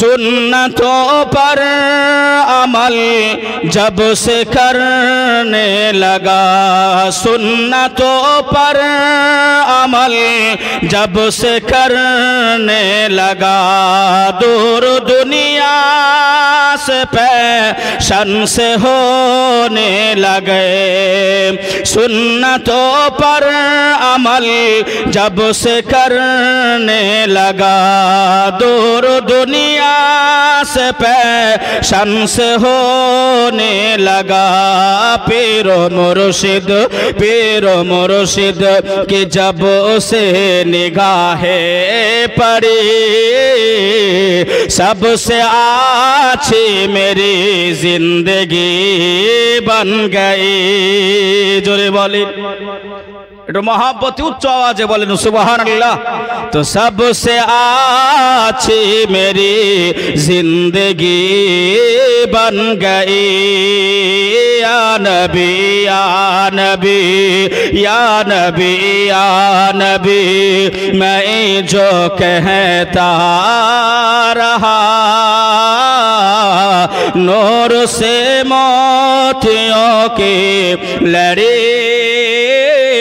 सुन्नतों पर अमल जब से करने लगा, सुन्नतों पर अमल जब से करने लगा, दूर दुनिया से पैशन से होने लगे। सुन्नतों पर अमल जब से करने लगा, दूर दुनिया से पैशन से होने लगा। पीरो मुर्शिद कि जब से निगाहे पड़ी, सबसे अच्छी मेरी जिंदगी बन गई। जोरे बोले একটু মহাব্বতে উচ্চ আওয়াজে বলেন সুবহানাল্লাহ। তো सबसे अच्छी मेरी जिंदगी बन गई। या नबी या नबी या नबी या नबी, मैं जो कहता रहा, नूर से मोतियों की लड़ी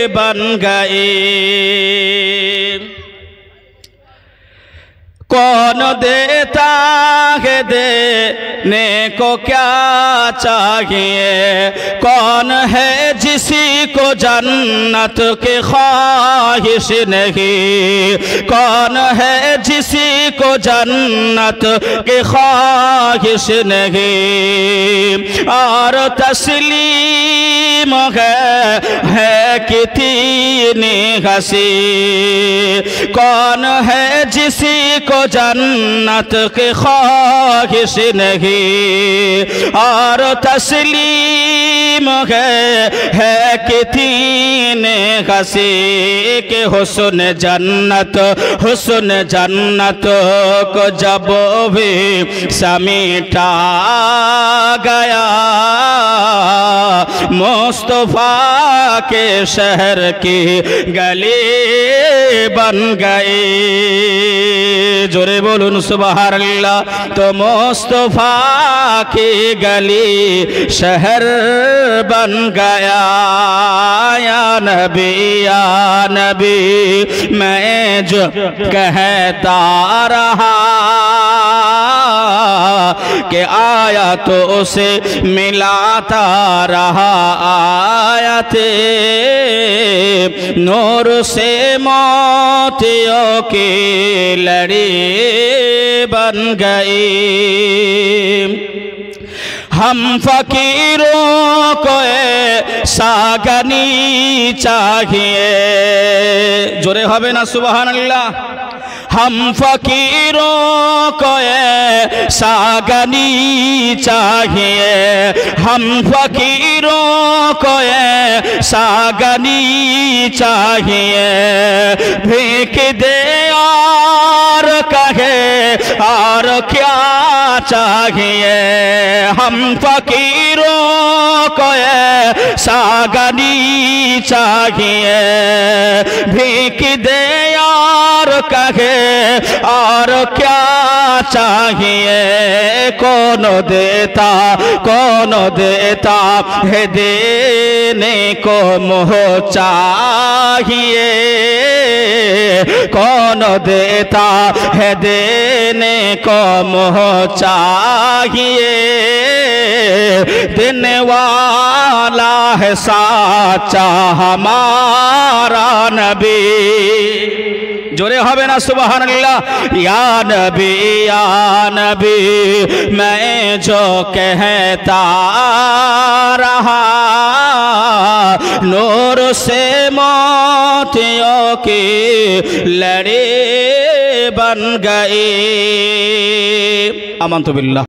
बन गई। कौन देता है देने को क्या चाहिए, कौन है जिसी को जन्नत की ख्वाहिश नहीं, कौन है जिसी को जन्नत की ख्वाहिश नहीं। और तस्लीम है कितनी हंसी, कौन है जिसी को जन्नत की ख्वाहिश नहीं। और तस्लीम है कितनी हंसी के हुस्न जन्नत को जब भी समेटा गया, मुस्तफा के शहर की गली बन गई। जोरे बोलून सुबहानल्लाह। तो मुस्तफा की गली शहर बन गया। या नबी मैं जो कहता रहा, कि आया तो उसे मिलाता रहा। आयते नूर से मोतियों की लड़ी बन गई। हम फकीरों को सागनी चाहिए। जोरे होबे ना सुबहानल्लाह। हम फकीरों को सागनी चाहिए, हम फकीरों को सागनी चाहिए। भीख दे और कहे और क्या चाहिए, हम फकीरों को सागनी चाहिए। भीख दे और कहे और क्या चाहिए। कौन देता है देने को मोह चाहिए, कौन देता है देने को मोह चाहिए। देने वाला है साचा हमारा नबी। जोरे होबे ना सुबहानल्लाह। या नबी मैं जो कहता रहा, नूर से मोतियों की लड़ी बन गई। आमन्तु बिल्लाह।